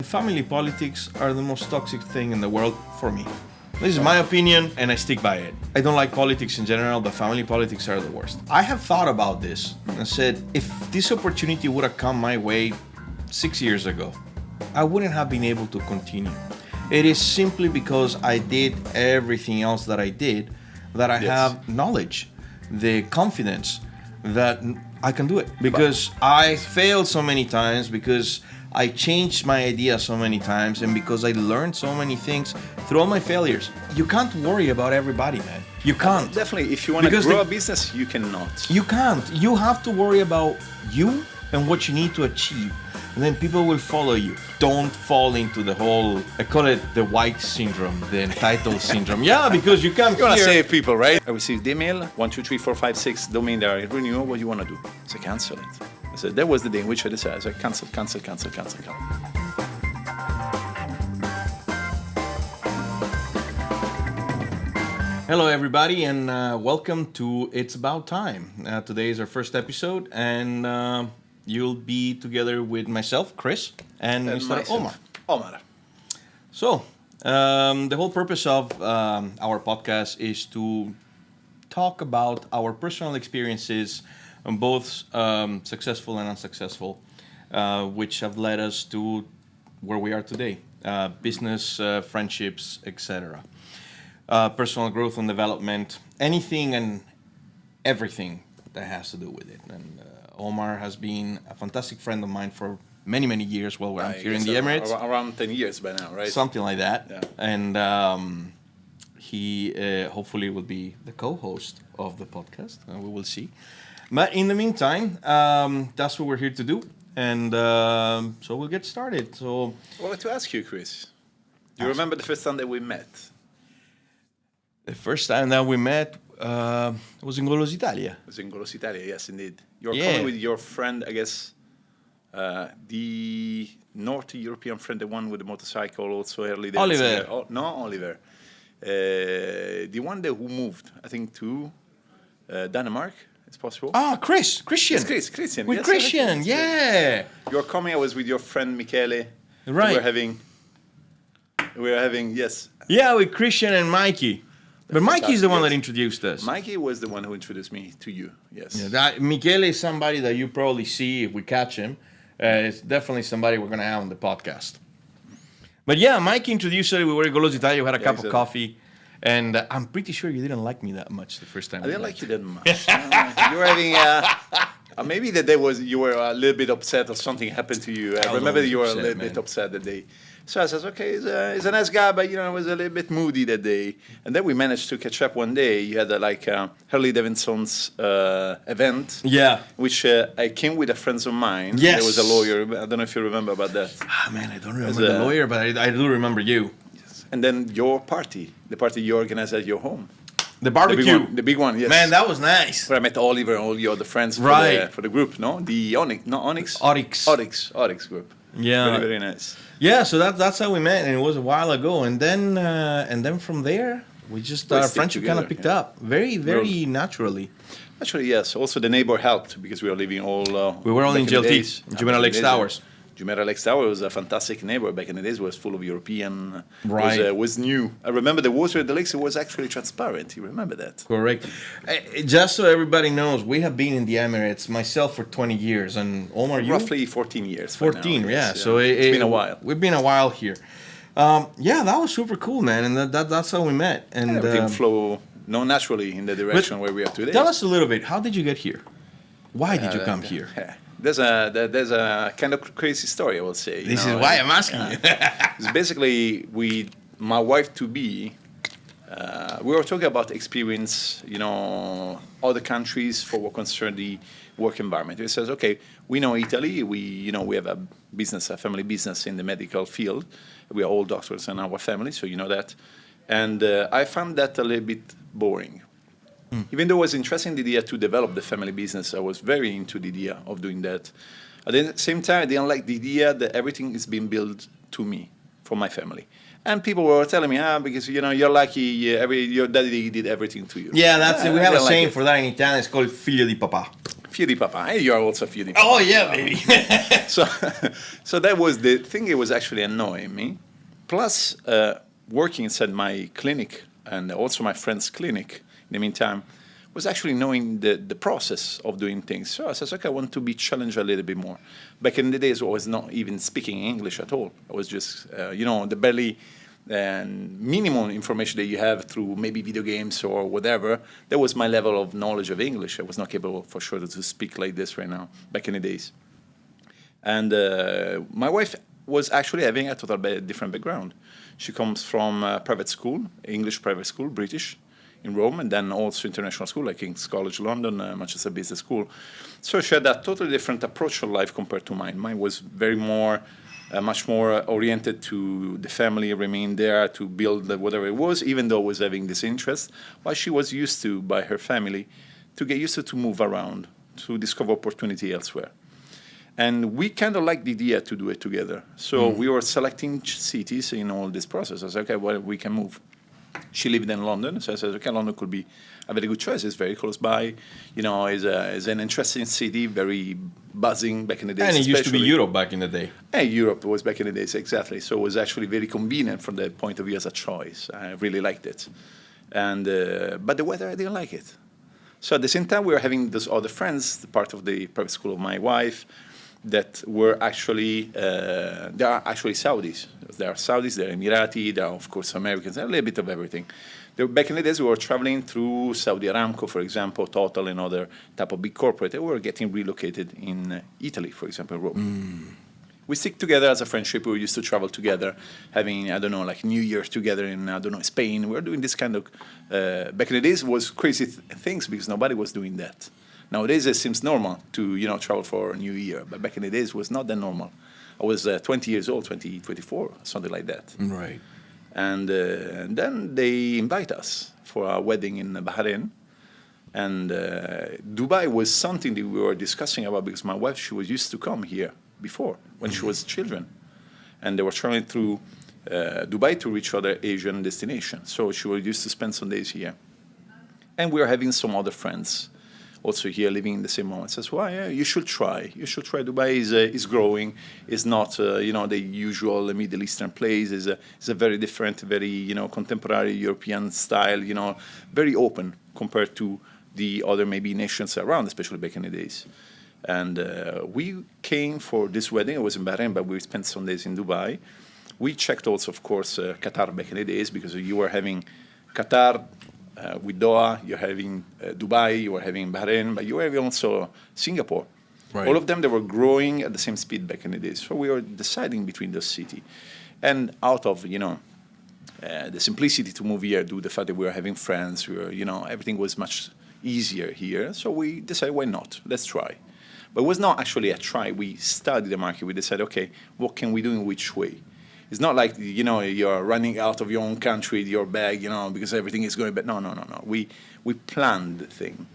family politics are the most toxic thing in the world for me. This is my opinion, and I stick by it. I don't like politics in general, but family politics are the worst. I have thought about this and said, if this opportunity would have come my way 6 years ago, I wouldn't have been able to continue. It is simply because I did everything else that I did, that I have knowledge, the confidence that I can do it. Because I failed so many times, because I changed my idea so many times, and because I learned so many things through all my failures. You can't worry about everybody, man. You can't. Definitely, if you want to grow a business, you cannot. You can't. You have to worry about you and what you need to achieve. And then people will follow you. Don't fall into the whole, I call it the white syndrome, the entitled syndrome. Yeah, because you come You want to save people, right? I received the email, 1, 2, 3, 4, 5, 6 domain there. I renew, what do you want to do? I said, cancel it. I said, that was the day in which I decided. I said, cancel. Hello, everybody, and welcome to It's About Time. Today is our first episode, and you'll be together with myself, Chris, and Mr. Omar. So, the whole purpose of our podcast is to talk about our personal experiences, both successful and unsuccessful, which have led us to where we are today, business, friendships, etc. Personal growth and development, anything and everything that has to do with it. And Omar has been a fantastic friend of mine for many, many years while I'm here in the Emirates. Around 10 years by now, right? Something like that. Yeah. And he hopefully will be the co-host of the podcast. We will see. But in the meantime, that's what we're here to do. And so we'll get started. So I wanted to ask you, Chris. Do you remember the first time that we met? The first time that we met was in Golos Italia. It was in Golos Italia, yes, indeed. You were coming with your friend, I guess, the North European friend, the one with the motorcycle, also early days. Oliver. Oliver. The one who moved, I think, to Denmark. It's possible. Christian. It's Christian. With Christian, yeah. You were coming. I was with your friend Michele. Right. We were having, yes. Yeah, with Christian and Mikey. But Mikey's the one that introduced us. Mikey was the one who introduced me to you, yes. Yeah, Michele is somebody that you probably see if we catch him. It's definitely somebody we're going to have on the podcast. But yeah, Mikey introduced us. We were at Golos Italia. We had a cup of coffee. And I'm pretty sure you didn't like me that much the first time. I didn't like you that much. You were having maybe that day you were a little bit upset or something happened to you. I remember you were a little bit upset that day. So I said, okay, he's a nice guy, but I was a little bit moody that day. And then we managed to catch up one day. You had Harley Davidson's event. Yeah. Which I came with a friend of mine. Yes. There was a lawyer. I don't know if you remember about that. Man, I don't remember the lawyer, but I do remember you. Yes. And then your party, the party you organized at your home. The barbecue. The big one, yes. Man, that was nice. Where I met Oliver and all your other friends for the group, no? The Onyx? Oryx group. Yeah. Very, very nice. Yeah, so that's how we met, and it was a while ago. And then from there, we just our friendship kind of picked up very, very naturally. Actually, yes. Also, the neighbor helped because we were living we were all in GLT, Jumeirah Lakes Towers. Jumeirah Lakes Tower was a fantastic neighbor back in the days. It was full of European. Right. It was new. I remember the water at the lakes. It was actually transparent. You remember that? Correct. Just so everybody knows, we have been in the Emirates, myself for 20 years, and Omar, you? Roughly 14 years. 14, now, yeah. Yes, So it's been a while. We've been a while here. Yeah, that was super cool, man, and that's how we met. And everything flow naturally in the direction where we are today. Tell us a little bit. How did you get here? Why did you come here? There's a kind of crazy story, I will say. This is why I'm asking you. It's basically, my wife to be, we were talking about experience, other countries for what concerns the work environment. It says, okay, we know Italy. We have a family business in the medical field. We are all doctors in our family, so you know that. And I found that a little bit boring. Even though it was interesting the idea to develop the family business, I was very into the idea of doing that. At the same time, I didn't like the idea that everything is being built to me, for my family. And people were telling me, because you're lucky, your daddy did everything to you. Yeah, that's it. We have a saying for that in Italian. It's called figlio di papà. Fieri Papa. Hey, you are also Fieri Papa. Oh yeah, baby. So, so that was the thing. It was actually annoying me. Plus, working inside my clinic and also my friend's clinic in the meantime was actually knowing the process of doing things. So I said, okay, I want to be challenged a little bit more. Back in the days, I was not even speaking English at all. I was just, the barely minimum information that you have through maybe video games or whatever. That was my level of knowledge of English. I was not capable, for sure, to speak like this right now, back in the days. And my wife was actually having a totally different background. She comes from a private school, English private school, British, in Rome, and then also international school like King's College London, Manchester Business School. So she had a totally different approach to life compared to mine. Mine was much more oriented to the family, remain there, to build whatever it was, even though I was having this interest, while she was used to, by her family, to get used to move around, to discover opportunity elsewhere. And we kind of liked the idea to do it together. So we were selecting cities in all this process. I said, okay, well, we can move. She lived in London, so I said, okay, London could be a very good choice. It's very close by, is an interesting city, very buzzing back in the days. And it used to be Europe back in the day. Yeah, Europe was back in the days, exactly. So it was actually very convenient from the point of view as a choice. I really liked it. And but the weather, I didn't like it. So at the same time, we were having those other friends, part of the private school of my wife, that were actually, they are actually Saudis. There are Saudis, there are Emirati, there are, of course, Americans, a little bit of everything. Back in the days, we were traveling through Saudi Aramco, for example, Total, and other type of big corporate. They were getting relocated in Italy, for example, Rome. We stick together as a friendship. We used to travel together, having, like New Year together in, Spain. We were doing this kind of, back in the days, was crazy things because nobody was doing that. Nowadays, it seems normal to, travel for New Year. But back in the days, it was not that normal. I was 20 years old, 24, something like that. Right. And then they invite us for a wedding in Bahrain. And Dubai was something that we were discussing about because my wife, she was used to come here before when she was children. And they were traveling through Dubai to reach other Asian destinations. So she was used to spend some days here. And we were having some other friends also here living in the same moment. Says, well, yeah, you should try. You should try. Dubai is growing. It's not, the usual Middle Eastern place. It's a very different, very, contemporary European style, very open compared to the other maybe nations around, especially back in the days. And we came for this wedding. It was in Bahrain, but we spent some days in Dubai. We checked also, of course, Qatar back in the days because you were having Qatar, with Doha, you're having Dubai, you were having Bahrain, but you were having also Singapore. Right. All of them, they were growing at the same speed back in the days. So we were deciding between those cities. And out of, the simplicity to move here, due to the fact that we were having friends, we were, everything was much easier here. So we decided, why not? Let's try. But it was not actually a try. We studied the market. We decided, okay, what can we do in which way? It's not like, you're running out of your own country, your bag, because everything is going bad. No. We planned the thing.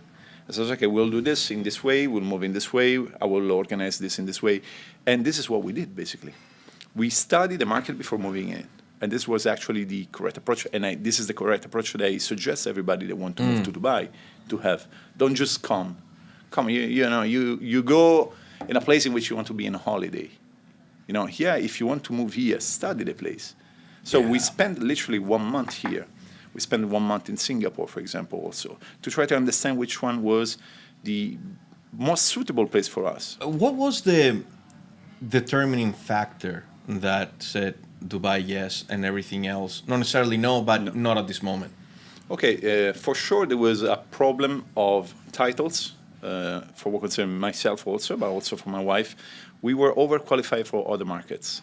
I said, okay, we'll do this in this way. We'll move in this way. I will organize this in this way. And this is what we did, basically. We studied the market before moving in. And this was actually the correct approach. And this is the correct approach that I suggest everybody that want to move to Dubai to have. Don't just come. You go in a place in which you want to be on a holiday. Here, if you want to move here, study the place. So we spent literally 1 month here. We spent 1 month in Singapore, for example, also, to try to understand which one was the most suitable place for us. What was the determining factor that said Dubai, yes, and everything else? Not necessarily no, but not at this moment. Okay, for sure there was a problem of titles, for what concerns myself also, but also for my wife. We were overqualified for other markets.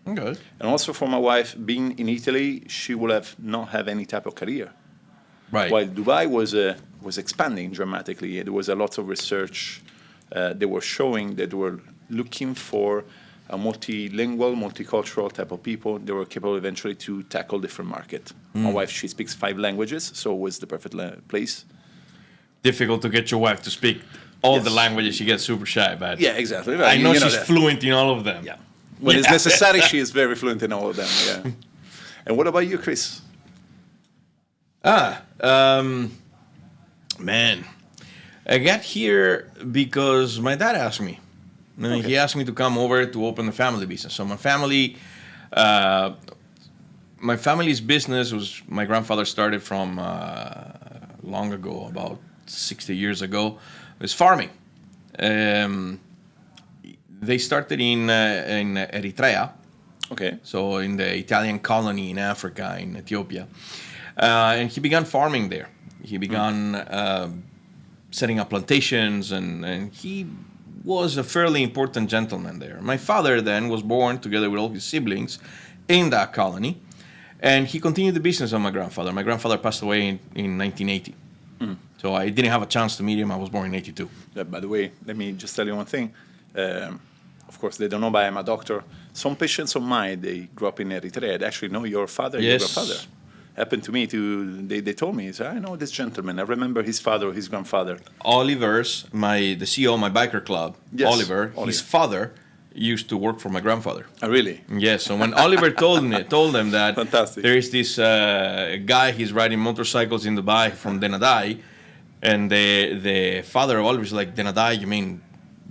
Okay. And also for my wife, being in Italy, she would have not have any type of career. Right. While Dubai was expanding dramatically. There was a lot of research they were showing that they were looking for a multilingual, multicultural type of people. They were capable eventually to tackle different market. My wife, she speaks 5 languages, so it was the perfect place. Difficult to get your wife to speak all the languages. She gets super shy, but yeah, exactly. I know she's fluent in all of them. Yeah. When it's necessary, she is very fluent in all of them. Yeah. And what about you, Chris? Man, I got here because my dad asked me. He asked me to come over to open a family business. So my family's business was my grandfather started from long ago, about 60 years ago. It was farming. They started in Eritrea. Okay. So in the Italian colony in Africa, in Ethiopia. And he began farming there. He began setting up plantations, and he was a fairly important gentleman there. My father then was born together with all his siblings in that colony, and he continued the business of my grandfather. My grandfather passed away in 1980. So I didn't have a chance to meet him. I was born in 82. By the way, let me just tell you one thing. Of course, they don't know, but I'm a doctor. Some patients of mine, they grew up in Eritrea. They actually know your father, your grandfather. Happened to me they told me, I know this gentleman. I remember his father or his grandfather. Oliver's, the CEO of my biker club, yes, Oliver, his father used to work for my grandfather. Oh, really? Yes. So when Oliver told them that Fantastic. there is this guy, he's riding motorcycles in Dubai from Denadai, and the father of Oliver is like, Denadai, you mean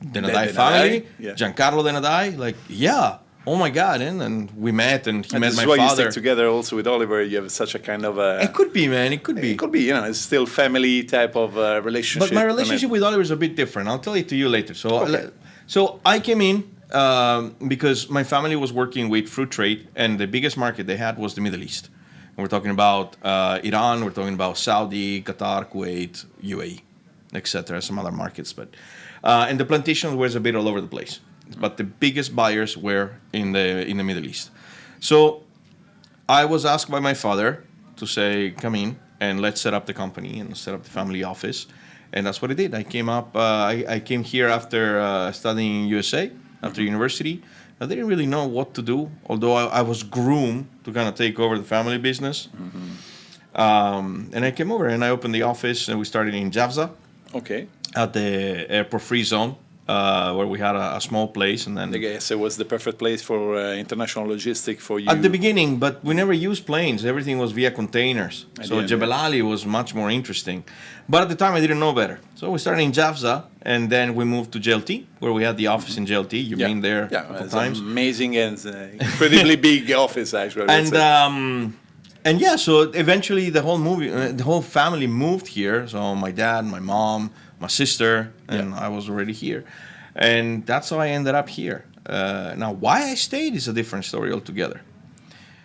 Denadai family? Yeah. Giancarlo Denadai? Like, yeah. Oh my God! And we met, and he met my this is why father. you stick together also with Oliver. You have such a kind of It could be, man. It could be. It could be. It's still family type of relationship. But my relationship with Oliver is a bit different. I'll tell it to you later. So I came in because my family was working with fruit trade, and the biggest market they had was the Middle East. And we're talking about Iran. We're talking about Saudi, Qatar, Kuwait, UAE, etc. Some other markets, but and the plantation was a bit all over the place. But the biggest buyers were in the Middle East. So I was asked by my father to say, come in and let's set up the company and set up the family office. And that's what I did. I came here after studying in USA, after university. I didn't really know what to do, although I was groomed to kind of take over the family business. And I came over and I opened the office, and we started in Javza. Okay. At the airport-free zone. Where we had a small place, and then I guess it was the perfect place for international logistic for you. At the beginning, but we never used planes. Everything was via containers. So Jebel Ali was much more interesting. But at the time, I didn't know better. So we started in Javza, and then we moved to JLT, where we had the office in JLT. You've been there a couple times. Amazing and incredibly big office, actually. And yeah, so eventually the whole family moved here. So my dad, my mom, my sister, and I was already here. And that's how I ended up here. Now, why I stayed is a different story altogether.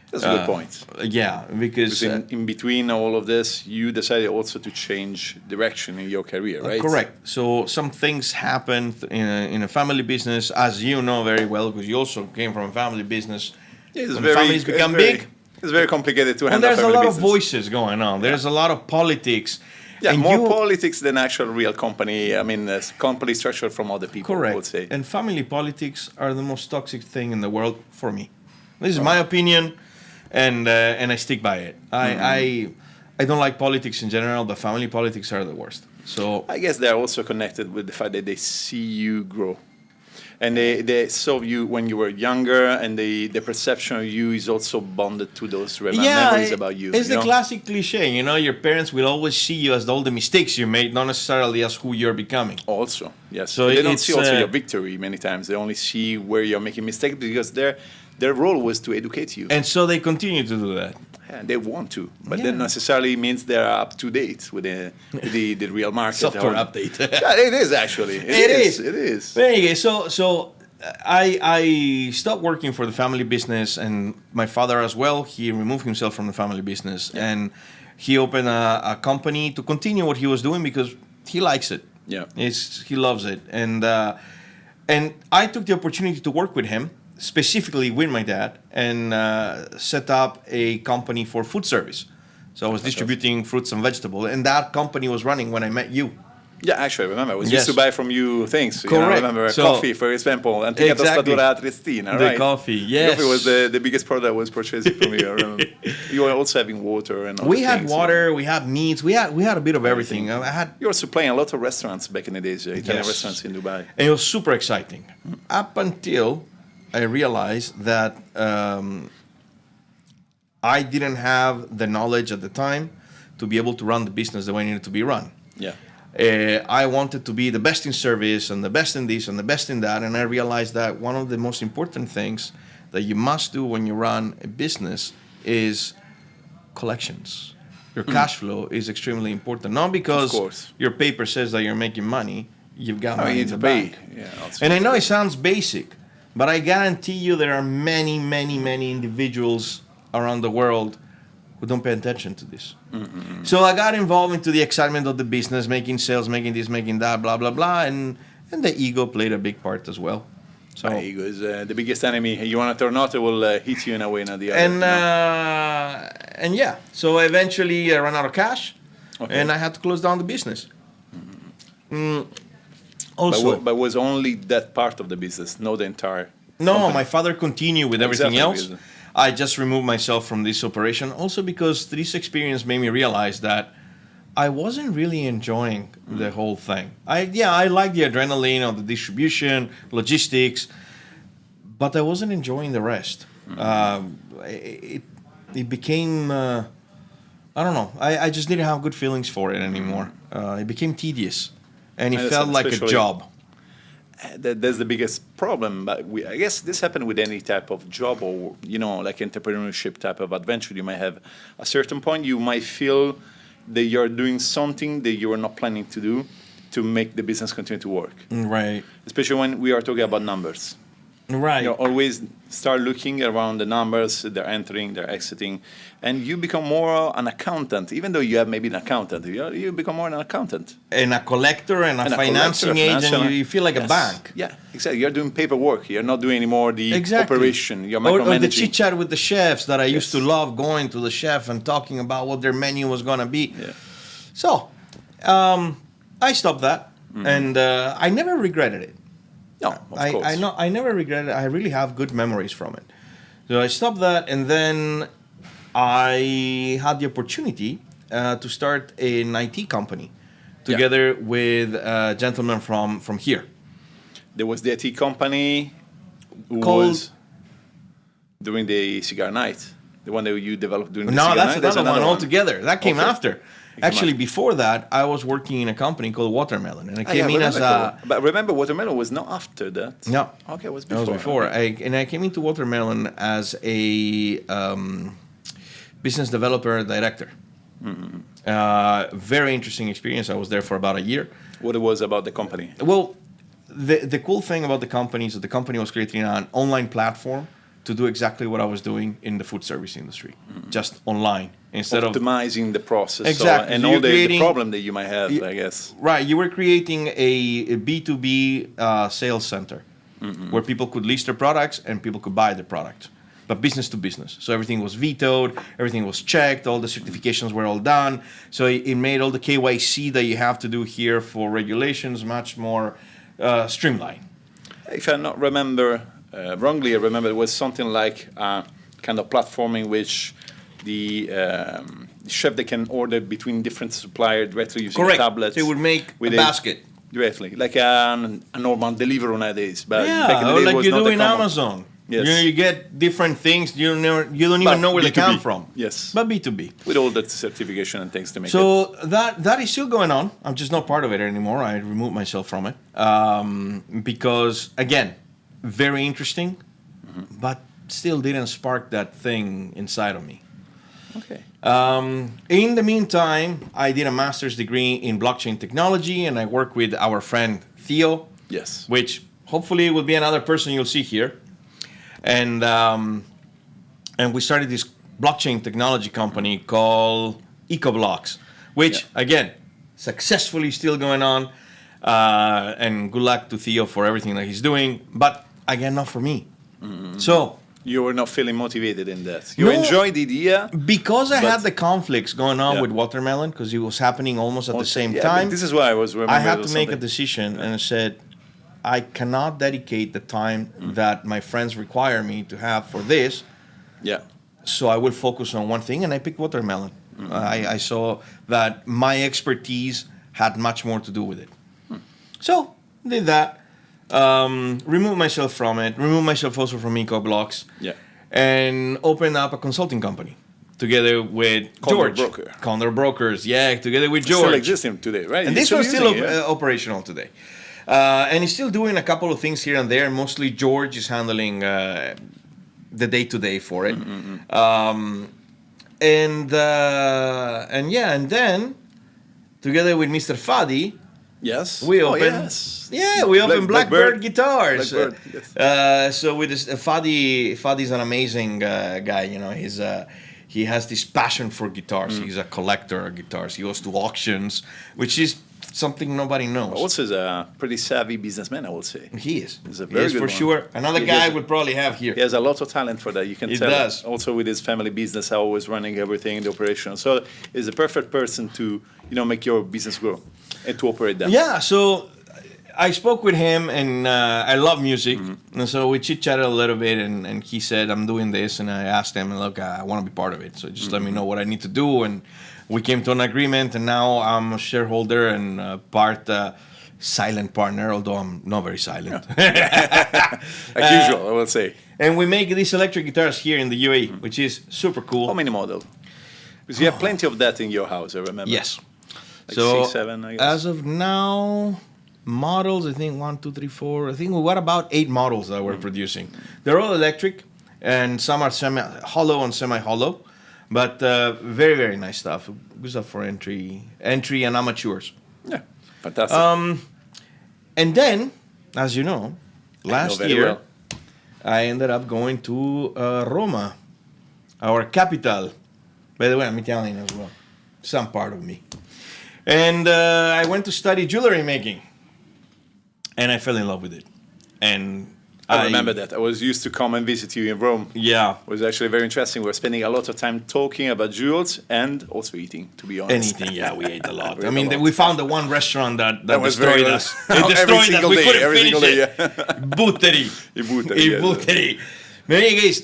That's a good point. Yeah, because in between all of this, you decided also to change direction in your career, right? Correct. So some things happened in a family business, as you know very well, because you also came from a family business. Yeah, when families become big, it's very complicated to handle. And there's a lot business. of voices going on. There's a lot of politics. Yeah, and more politics than actual real company. I mean, company structure from other people, correct. I would say. And family politics are the most toxic thing in the world for me. This is my opinion, and I stick by it. I don't like politics in general, but family politics are the worst. So I guess they're also connected with the fact that they see you grow. And they saw you when you were younger, and the perception of you is also bonded to those memories about you. It's the classic cliche, your parents will always see you as all the mistakes you made, not necessarily as who you're becoming. Also, yes. So they don't see also your victory many times. They only see where you're making mistakes, because their role was to educate you. And so they continue to do that. Yeah, they want to, but that necessarily means they're up to date with the real market. Software update. Yeah, it is actually. It is. But anyway, so I stopped working for the family business, and my father as well. He removed himself from the family business, and he opened a company to continue what he was doing because he likes it. Yeah, he loves it, and I took the opportunity to work with him, specifically with my dad, and set up a company for food service. So I was distributing fruits and vegetables, and that company was running when I met you. Yeah, actually, I remember. I was used to buy from you things. Correct. I remember coffee, for example. Exactly. The coffee, yes. Coffee was the biggest product I was purchasing from you. I remember. You were also having water and all we had water, we had meats, we had a bit of everything. You were supplying a lot a lot of restaurants back in the days, Italian restaurants in Dubai. And it was super exciting. Up until I realized that I didn't have the knowledge at the time to be able to run the business the way it needed to be run. Yeah. I wanted to be the best in service and the best in this and the best in that. And I realized that one of the most important things that you must do when you run a business is collections. Your cash flow is extremely important. Not because your paper says that you're making money, you've got money in the bank. Yeah, and I know it sounds basic, but I guarantee you there are many, many, many individuals around the world who don't pay attention to this. Mm-hmm. So I got involved into the excitement of the business, making sales, making this, making that, blah, blah, blah. And the ego played a big part as well. So ego is the biggest enemy. You want it or not, it will hit you in a way or the other. And yeah, so eventually I ran out of cash, and I had to close down the business. Also, but was only that part of the business, not the entire. No, company. my father continued with everything else. I just removed myself from this operation. Also because this experience made me realize that I wasn't really enjoying the whole thing. I like the adrenaline of the distribution, logistics, but I wasn't enjoying the rest. It became, I don't know, I just didn't have good feelings for it anymore. It became tedious, and it felt like a job. That's the biggest problem. But I guess this happened with any type of job or, like entrepreneurship type of adventure you might have. At a certain point, you might feel that you're doing something that you were not planning to do to make the business continue to work. Right. Especially when we are talking about numbers. Right. You always start looking around the numbers, they're entering, they're exiting, and you become more an accountant. Even though you have maybe an accountant, you become more an accountant. And a collector and a financing agent, you feel like a bank. Yeah, exactly. You're doing paperwork. You're not doing anymore the operation. You're micromanaging. Or the chit-chat with the chefs that I used to love, going to the chef and talking about what their menu was going to be. Yeah. So, I stopped that, and I never regretted it. No, of course. I never regretted it. I really have good memories from it. So I stopped that, and then I had the opportunity to start an IT company together with a gentleman from here. There was the IT company who called was doing the cigar night. The one that you developed during the cigar night? No, that's another one altogether. That came after. Actually, after. Before that, I was working in a company called Watermelon, and I came in as a. But remember, Watermelon was not after that. No. Okay, it was before. It was before. I came into Watermelon as a business developer director. Very interesting experience. I was there for about a year. What it was about the company? Well, the cool thing about the company is that the company was creating an online platform to do exactly what I was doing in the food service industry, just online instead of optimizing the process. Exactly, and all the problem that you might have, I guess. Right, you were creating a B2B sales center where people could list their products and people could buy the product, but business to business. So everything was vetoed, everything was checked, all the certifications were all done. So it made all the KYC that you have to do here for regulations much more streamlined. If I not remember wrongly, I remember it was something like kind of platform in which the chef they can order between different suppliers directly using Correct. tablets. They would make a basket. Directly, like a normal Deliveroo nowadays. But back in the or day, like it was you not do in common. Amazon. Yes. You get different things. You don't even know where they come from. Yes. But B2B. With all that certification and things to make it. So that is still going on. I'm just not part of it anymore. I removed myself from it. Because, again, very interesting, but still didn't spark that thing inside of me. Okay. In the meantime, I did a master's degree in blockchain technology, and I work with our friend Theo. Yes. Which hopefully will be another person you'll see here. And we started this blockchain technology company called EcoBlocks, which, again, successfully still going on. And good luck to Theo for everything that he's doing. But, again, not for me. So you were not feeling motivated in that. You enjoyed the idea. Because I had the conflicts going on with Watermelon, because it was happening almost at the same time. This is why I was remembering. I had to make a decision, and I said, I cannot dedicate the time that my friends require me to have for this. Yeah. So I will focus on one thing, and I picked Watermelon. I saw that my expertise had much more to do with it. So did that. Remove myself from it. Remove myself also from EcoBlocks. Yeah. And open up a consulting company. together with Condor George. Broker. Condor Brokers, yeah, together with Still George. existing today, right? And You're this one's still using it, yeah? operational today. And he's still doing a couple of things here and there. Mostly George is handling the day-to-day for it. And then together with Mr. Fadi, Yes. we opened, yes. we opened Blackbird Guitars. Blackbird, yes. So with this, Fadi's an amazing guy. You know, he has this passion for guitars. He's a collector of guitars. He goes to auctions, which is something nobody knows. Also, is a pretty savvy businessman, I would say. He is. He's a very he is good for one. sure. Another guy would probably have here. He has a lot of talent for that. You can He tell. does. Also with his family business, always running everything, the operation. So he's the perfect person to make your business grow and to operate that. Yeah. So I spoke with him, and I love music, and so we chit chatted a little bit, and he said, "I'm doing this," and I asked him, "Look, I want to be part of it, so just let me know what I need to do." And we came to an agreement, and now I'm a shareholder and part silent partner, although I'm not very silent. Like usual, I will say. And we make these electric guitars here in the UAE, which is super cool. How many models? Because you have plenty of that in your house, I remember. Yes. Like So 6, 7, I guess. as of now, models, I think 1, 2, 3, 4. I think we got about 8 models that we're producing. They're all electric, and some are hollow and semi-hollow, but very, very nice stuff. Good stuff for entry and amateurs. Yeah, fantastic. And then, as you know, last very year, well. I ended up going to Roma, our capital. By the way, I'm Italian as well. Some part of me. And I went to study jewelry making. And I fell in love with it. And I remember that. I was used to come and visit you in Rome. Yeah. It was actually very interesting. We were spending a lot of time talking about jewels and also eating, to be honest. Anything, yeah, we ate a lot. We I ate mean, a lot. we found the one restaurant that was very destroyed good. us. It destroyed us. We couldn't every finish single day, it. Butteri. I Butteri, Butteri. But in any case,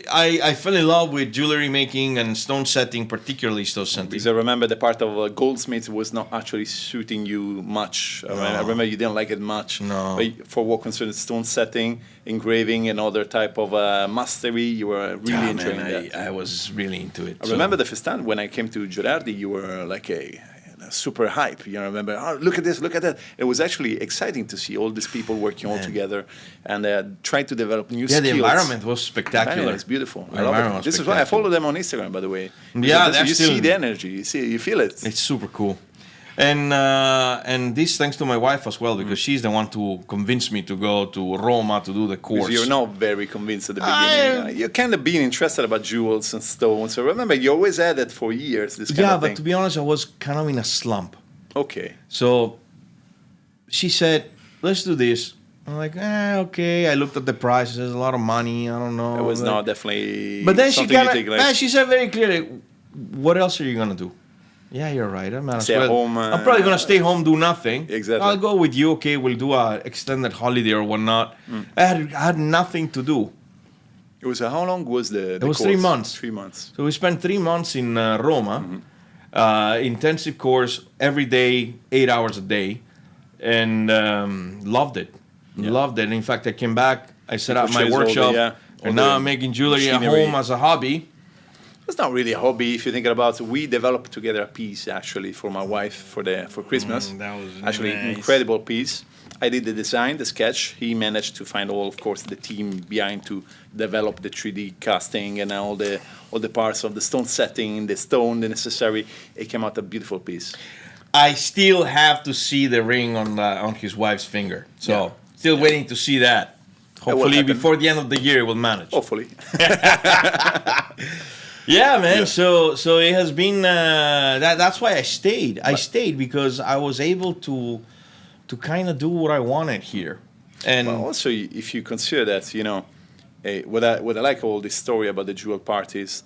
I fell in love with jewelry making and stone setting, particularly stone setting. Because I remember the part of goldsmith was not actually suiting you much. I remember you didn't like it much. No. But for what concerns stone setting, engraving, and other type of mastery, you were really enjoying that. I was really into it. I remember the first time when I came to Girardi, you were like a super hype. You know, I remember, oh, look at this, look at that. It was actually exciting to see all these people working all together and trying to develop new skills. Yeah, the environment was The spectacular. environment is beautiful. The I love environment it. was This is why I spectacular. follow them on Instagram, by the way. Yeah, Because that's you still- see the energy. You feel it. It's super cool. And this thanks to my wife as well, because she's the one to convince me to go to Roma to do the course. Because you're not very convinced at the beginning. You're kind of being interested about jewels and stones. So remember, you always had that for years, this kind Yeah, of but thing. to be honest, I was kind of in a slump. Okay. So she said, "Let's do this." I'm like, okay. I looked at the prices. There's a lot of money. I don't know. It was Like- not definitely But then she something you kind take of, like... she said very clearly, "What else are you gonna do?" Yeah, you're right. I might as Stay at well. home, I'm probably gonna stay home, do nothing. Exactly. I'll go with you. Okay, we'll do a extended holiday or whatnot. I had nothing to do. It was how long was the It was course? 3 months. 3 months. So we spent 3 months in Roma, intensive course every day, 8 hours a day, and loved it. Loved it. In fact, I came back. I set up my purchased all the- workshop, all and the now I'm making jewelry at machinery. home as a hobby. It's not really a hobby if you think about it. We developed together a piece actually for my wife for Christmas. That was actually nice. incredible piece. I did the design, the sketch. He managed to find all, of course, the team behind to develop the 3D casting and all the parts of the stone setting, the stone, the necessary. It came out a beautiful piece. I still have to see the ring on his wife's finger. So Yeah. still waiting to see that. Hopefully happen. before the end of the year we'll manage. Hopefully. Yeah, man. Yeah. So it has been. That's why I stayed. I stayed because I was able to kind of do what I wanted here. And Well, also, if you consider that, what I like all this story about the jewel parties,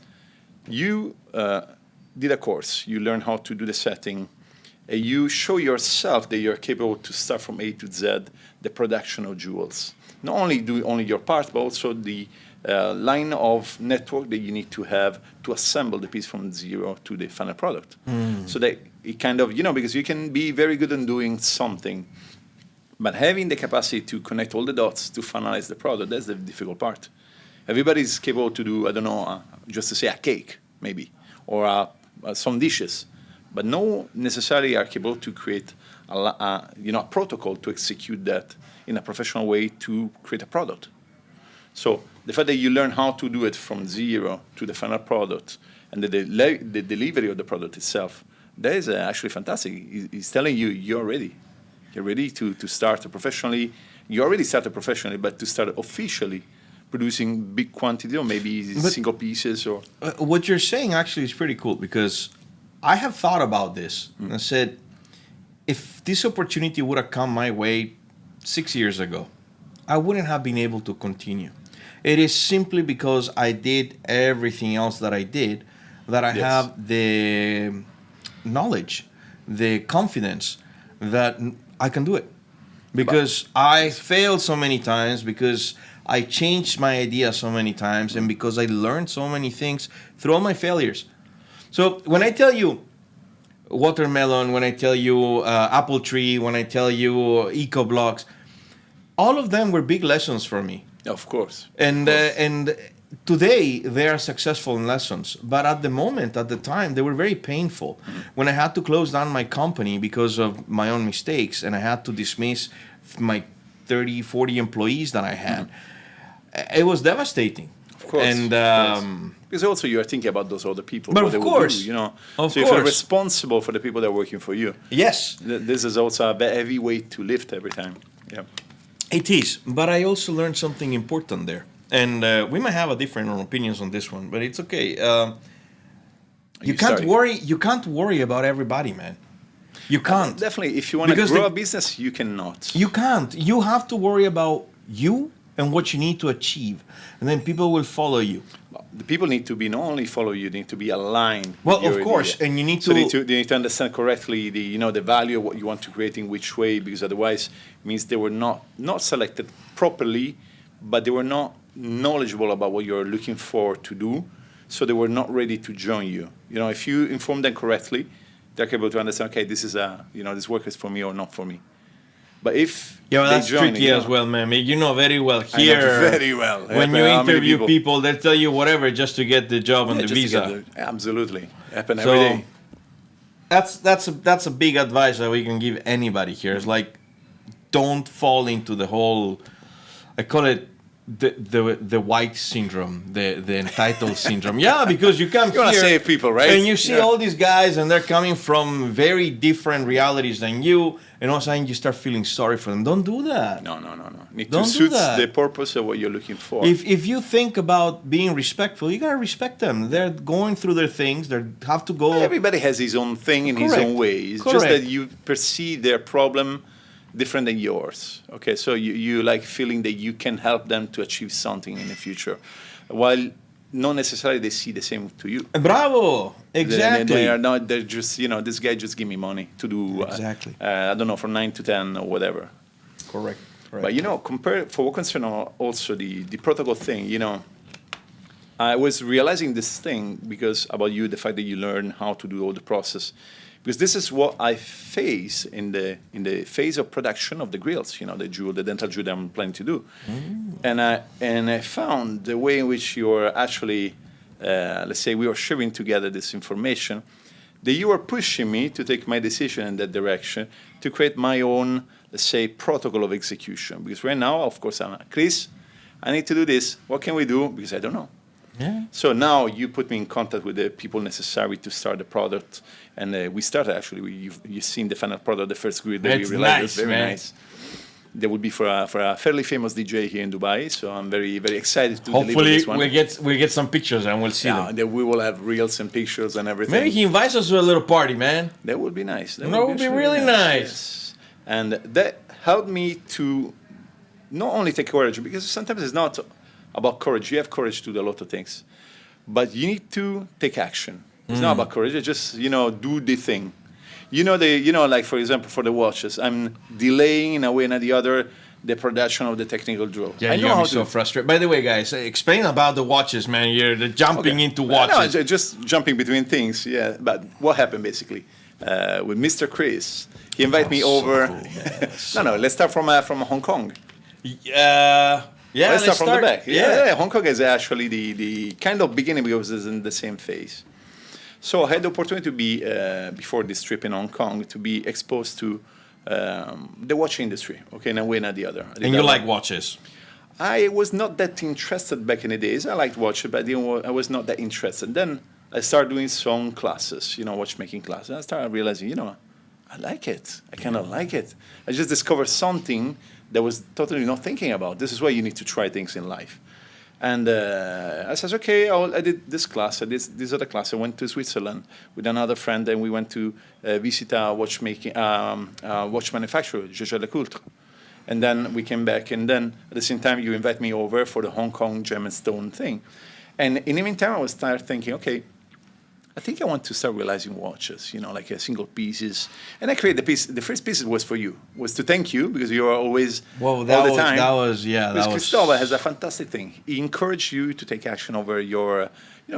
you did a course, you learn how to do the setting, you show yourself that you're capable to start from A to Z the production of jewels. Not only do only your part, but also the line of network that you need to have to assemble the piece from zero to the final product. So that it kind of, because you can be very good in doing something, but having the capacity to connect all the dots to finalize the product, that's the difficult part. Everybody's capable to do, I don't know, just to say a cake, maybe, or some dishes, but no necessarily are capable to create a protocol to execute that in a professional way to create a product. So the fact that you learn how to do it from zero to the final product and the delivery of the product itself, that is actually fantastic. He's telling you you're ready. You're ready to start professionally. You already started professionally, but to start officially producing big quantity or maybe single pieces or... What you're saying actually is pretty cool, because I have thought about this and said, if this opportunity would have come my way 6 years ago, I wouldn't have been able to continue. It is simply because I did everything else that I did that I have the knowledge, the confidence that I can do it. Because I failed so many times, because I changed my idea so many times, and because I learned so many things through all my failures. So when I tell you watermelon, when I tell you apple tree, when I tell you eco blocks, all of them were big lessons for me. Of course. And today they are successful in lessons, but at the time, they were very painful. When I had to close down my company because of my own mistakes, and I had to dismiss my 30, 40 employees that I had, it was devastating. Of course. And because also you are thinking about those other people. But what of they course, will do, of so you course, feel responsible for the people that are working for you. Yes, This is also a heavy weight to lift every time. Yeah. it is. But I also learned something important there. And we might have a different opinions on this one, but it's okay. You can't worry about everybody, man. You can't. Definitely, if you want to grow a business, you cannot. You can't. You have to worry about you and what you need to achieve, and then people will follow you. The people need to be not only follow you, they need to be aligned. Well, with of course, idea. and you need so to. They need to understand correctly the value of what you want to create in which way, because otherwise it means they were not selected properly, but they were not knowledgeable about what you're looking for to do, so they were not ready to join you. If you inform them correctly, they're able to understand, okay, this is this work is for me or not for me. But if that's they join tricky as well, man. You know very well here. I know very well. When you interview people, they'll tell you whatever just to get the job and the visa. Absolutely, happen every day. That's a big advice that we can give anybody here. It's like, don't fall into the whole, I call it the white syndrome, the entitled syndrome. Yeah, because you come you want to save people, right? And you see all these guys, and they're coming from very different realities than you, and all of a sudden you start feeling sorry for them. Don't do that. No. Need to suit the purpose of what you're looking for. If you think about being respectful, you gotta respect them. They're going through their things. They have to go. Everybody has his own thing in his own way. It's just that you perceive their problem different than yours. Okay, so you like feeling that you can help them to achieve something in the future, while not necessarily they see the same to you. Bravo! Exactly. They are not. They're just this guy just give me money to do exactly. I don't know, from 9 to 10 or whatever. Correct. But compare for what concerns also the protocol thing. I was realizing this thing because about you, the fact that you learn how to do all the process. Because this is what I face in the phase of production of the grills, the dental jewel that I'm planning to do. And I found the way in which you're actually, let's say we were sharing together this information, that you were pushing me to take my decision in that direction, to create my own, let's say, protocol of execution. Because right now, of course, I'm like, Chris, I need to do this. What can we do? Because I don't know. Yeah. So now you put me in contact with the people necessary to start the product, and we started actually. You've seen the final product, the first grill that we realized was very nice. That would be for a fairly famous DJ here in Dubai. So I'm very very excited to deliver this one. Hopefully we get some pictures and we'll see them. That we will have reels and pictures and everything. Maybe he invites us to a little party, man. That would be nice. That would be really nice. Yes. And that helped me to not only take courage, because sometimes it's not about courage. You have courage to do a lot of things, but you need to take action. It's not about courage. It's just do the thing. Like for example, for the watches, I'm delaying in a way or the other the production of the technical drill. Yeah, I know how to. So frustrated. By the way, guys, explain about the watches, man. You're jumping into watches. No, just jumping betwing things. Yeah, but what happened basically with Mr. Chris? He invited me over. Cool, no. Let's start from Hong Kong. Let's start from the back. Yeah, Hong Kong is actually the kind of beginning because it's in the same phase. So I had the opportunity to be, before this trip in Hong Kong, to be exposed to the watch industry, okay, in a way, not the other. And you like watches? I was not that interested back in the days. I liked watches, but I was not that interested. Then I started doing some classes, watchmaking classes. And I started realizing, I like it. I kind of like it. I just discovered something that was totally not thinking about. This is why you need to try things in life. And I said, okay, I did this class, I did this other class. I went to Switzerland with another friend, and we went to visit a watch manufacturer, Jaeger LeCoultre. And then we came back, and then at the same time, you invite me over for the Hong Kong Gem and Stone thing. And in the meantime, I was started thinking, okay, I think I want to start realizing watches, like single pieces. And I created the piece. The first piece was for you, was to thank you, because you are always all the time. Because Cristobal has a fantastic thing. He encouraged you to take action over your,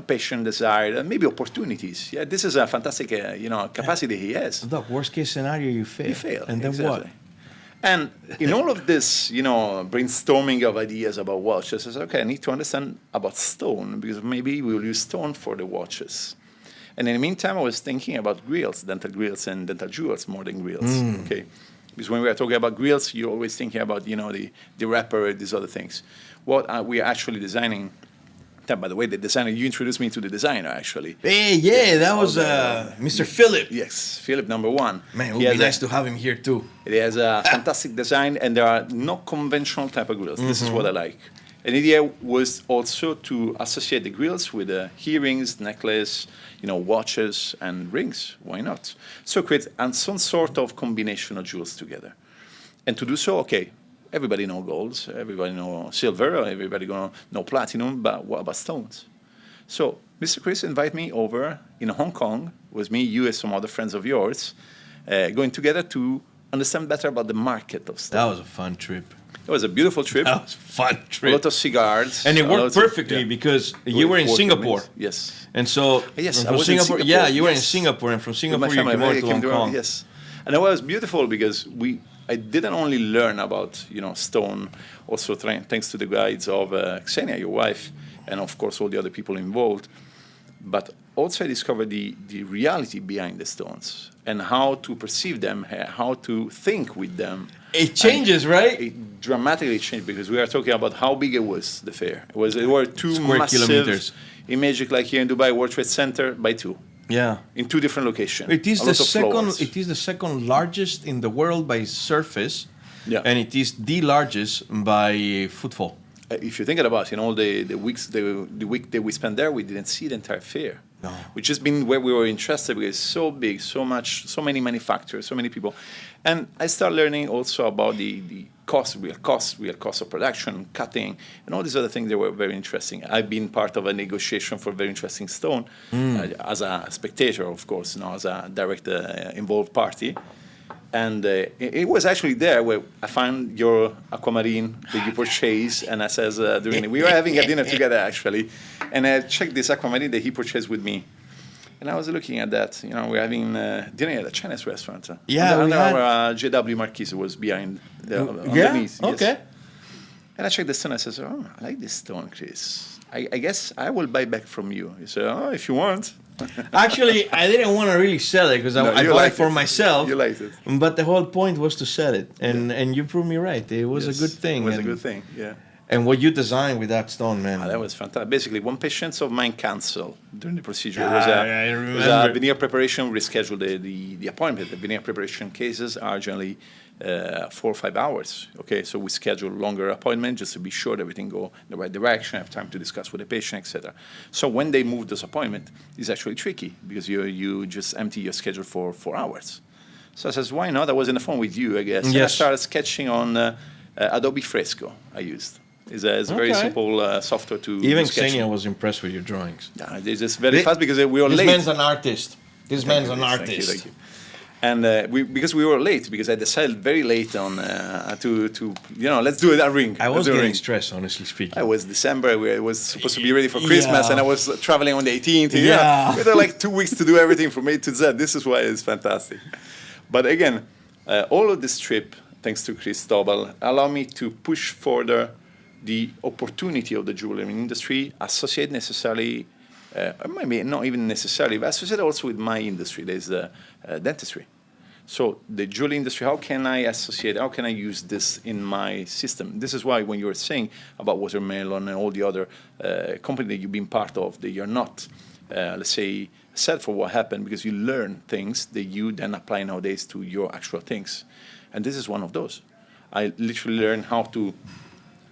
passion, desire, and maybe opportunities. Yeah, this is a fantastic, capacity he has. Look, worst case scenario, you fail. You fail, and then exactly. what? And in all of this, brainstorming of ideas about watches, I said, okay, I need to understand about stone, because maybe we'll use stone for the watches. And in the meantime, I was thinking about grills, dental grills and dental jewels more than grills, okay? Because when we are talking about grills, you're always thinking about, the wrapper, these other things. What we are actually designing, by the way, the designer, you introduced me to the designer, actually. Hey, that was Mr. Philip. Yes, Philip, number one. Man, it would be nice to have him here, too. It has a fantastic design, and there are no conventional type of grills. This is what I like. And the idea was also to associate the grills with earrings, necklace, watches, and rings. Why not? So create some sort of combination of jewels together. And to do so, okay, everybody know golds, everybody know silver, everybody gonna know platinum, but what about stones? So Mr. Chris invited me over in Hong Kong with me, you, and some other friends of yours, going together to understand better about the market of stone. That was a fun trip. It was a beautiful trip. That was a fun trip. A lot of cigars. And it worked perfectly because you were in Singapore. Yes. And so yes, from Singapore, you were in Singapore, and from Singapore you came over to Hong Kong. Yes. And it was beautiful because I didn't only learn about stone, also thanks to the guides of Xenia, your wife, and of course all the other people involved, but also I discovered the reality behind the stones and how to perceive them, how to think with them. It changes, right? It dramatically changed because we are talking about how big it was, the fair. It were 2 square massive kilometers. Images like here in Dubai, World Trade Center by 2. Yeah. In 2 different locations. It is the second largest in the world by surface. Yeah. And it is the largest by footfall. If you think about it, the week that we spent there, we didn't see the entire fair. No. We just been where we were interested because it's so big, so many manufacturers, so many people. And I started learning also about the real cost of production, cutting, and all these other things that were very interesting. I've been part of a negotiation for a very interesting stone as a spectator, of course, not as a direct involved party. And it was actually there where I found your aquamarine that you purchased, and I says we were having a dinner together actually, and I checked this aquamarine that he purchased with me, and I was looking at that. We're having dinner at a Chinese restaurant. Yeah, our JW Marquise was behind underneath. Yeah, okay. Yes. And I checked the stone. I says, "Oh, I like this stone, Chris. I guess I will buy back from you." He said, "Oh, if you want." Actually, I didn't want to really sell it because I bought it for myself. You liked it. But the whole point was to sell it. And you proved me right. It was a good thing. It was a good thing, yeah. And what you designed with that stone, man. That was fantastic. Basically, one patient of mine canceled during the procedure. I It was a veneer preparation. We rescheduled the appointment. The veneer preparation cases are generally 4 or 5 hours. Okay, so we schedule longer appointment just to be sure that everything go in the right direction, have time to discuss with the patient, etc. So when they move this appointment, it's actually tricky because you just empty your schedule for 4 hours. So I says, why not? I was on the phone with you, I guess. Yes. And I started sketching on Adobe Fresco. I used. It's a very simple software to Even sketch. Xenia was impressed with your drawings. Yeah, it's just very fast because we were late. This man's an artist. Thank you. And because we were late, because I decided very late on to let's do a ring. I was getting stressed, honestly speaking. It was December. I was supposed to be ready for Christmas, and I was traveling on the 18th. Yeah. We had like 2 weeks to do everything from A to Z. This is why it's fantastic. But again, all of this trip, thanks to Cristobal, allowed me to push further the opportunity of the jewelry industry, associate necessarily maybe not even necessarily, but associated also with my industry. There's dentistry. So the jewelry industry, how can I associate, how can I use this in my system? This is why when you were saying about Watermelon and all the other company that you've been part of, that you're not, let's say, sad for what happened, because you learn things that you then apply nowadays to your actual things. And this is one of those. I literally learned how to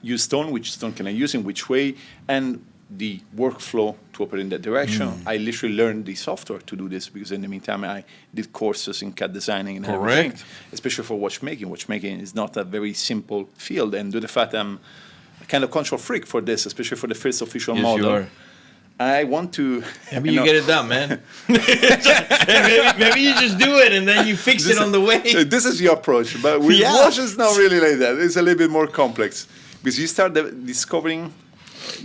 use stone, which stone can I use in which way, and the workflow to operate in that direction. I literally learned the software to do this, because in the meantime I did courses in CAD designing and everything, especially for watchmaking. Watchmaking is not a very simple field, and due to the fact I'm a kind of control freak for this, especially for the first official model. You are. I want to... Maybe you get it done, man. maybe you just do it and then you fix it on the way. This is your approach, but with watch it's not really like that. It's a little bit more complex, because you start discovering,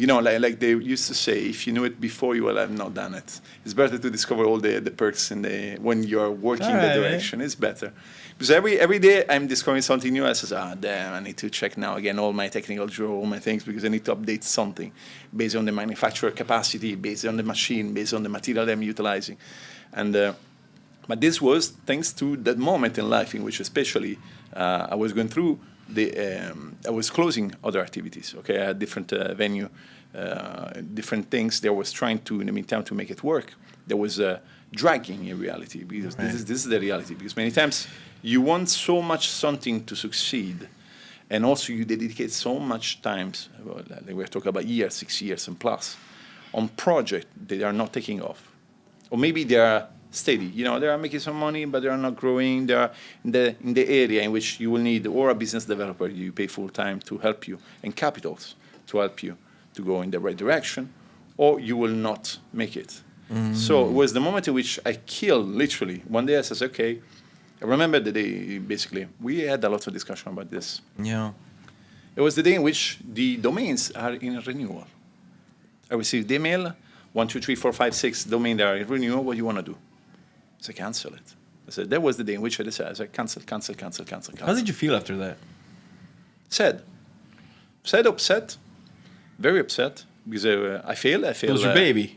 like they used to say, if you knew it before, you will have not done it. It's better to discover all the perks when you're working in that direction. It's better. Because every day I'm discovering something new. I says, damn, I need to check now again all my technical drawer, all my things, because I need to update something based on the manufacturer capacity, based on the machine, based on the material I'm utilizing. And but this was thanks to that moment in life in which especially I was going through I was closing other activities. Okay, I had different venue, different things. There was trying to, in the meantime, to make it work. There was dragging in reality, because this is the reality. Because many times you want so much something to succeed, and also you dedicate so much times. Like we're talking about years, 6 years and plus, on projects that are not taking off, or maybe they are steady. They are making some money, but they are not growing. They are in the area in which you will need, or a business developer you pay full time to help you, and capitals to help you to go in the right direction, or you will not make it. So it was the moment in which I killed, literally. One day I says, okay, I remember the day, basically, we had a lot of discussion about this. Yeah. It was the day in which the domains are in renewal. I received the email, 1, 2, 3, 4, 5, 6 domains that are in renewal. What do you want to do? I said, cancel it. I said, that was the day in which I decided. I said, cancel. How did you feel after that? Sad, upset, very upset, because I failed. It was your baby.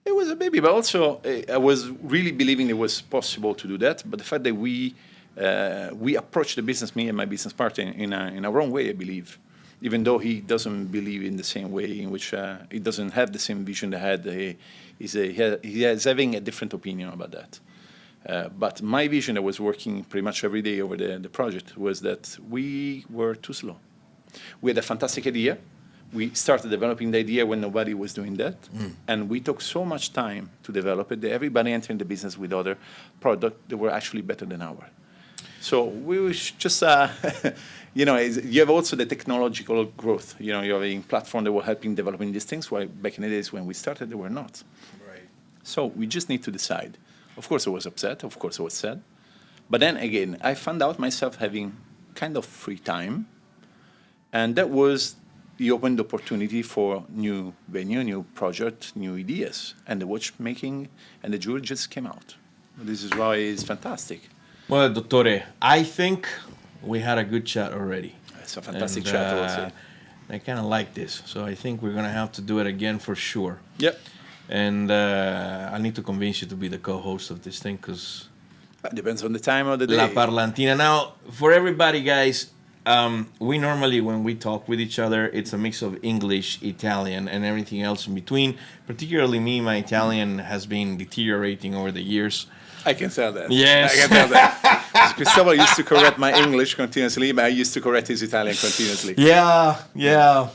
It was a baby, but also I was really believing it was possible to do that. But the fact that we approached the business, me and my business partner, in a wrong way, I believe. Even though he doesn't believe in the same way, in which he doesn't have the same vision that I had, he is having a different opinion about that. But my vision that was working pretty much every day over the project was that we were too slow. We had a fantastic idea. We started developing the idea when nobody was doing that. And we took so much time to develop it that everybody entering the business with other products that were actually better than ours. So we were just, you have also the technological growth. You have a platform that were helping developing these things, while back in the days when we started, they were not. Right. So we just need to decide. Of course I was upset. Of course I was sad. But then again, I found out myself having kind of free time. And that was the opened opportunity for new venue, new project, new ideas. And the watchmaking and the jewelry just came out. This is why it's fantastic. Well, Dottore, I think we had a good chat already. It's a fantastic chat, I would say. I kind of like this, so I think we're going to have to do it again for sure. Yep. And I need to convince you to be the co-host of this thing, because... It depends on the time of the day. La Parlantina. Now, for everybody, guys, we normally, when we talk with each other, it's a mix of English, Italian, and everything else in between. Particularly me, my Italian has been deteriorating over the years. I can tell that. Yes. I can tell that. Cristobal used to correct my English continuously, but I used to correct his Italian continuously. Yeah.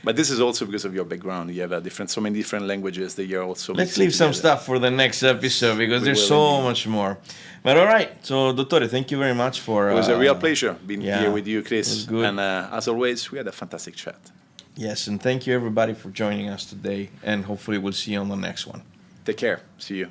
But this is also because of your background. You have so many different languages that you're also... Let's leave some stuff for the next episode, because there's so much more. But all right. So, Dottore, thank you very much for... It was a real pleasure being here with you, Chris. It was good. And as always, we had a fantastic chat. Yes, and thank you, everybody, for joining us today. And hopefully we'll see you on the next one. Take care. See you.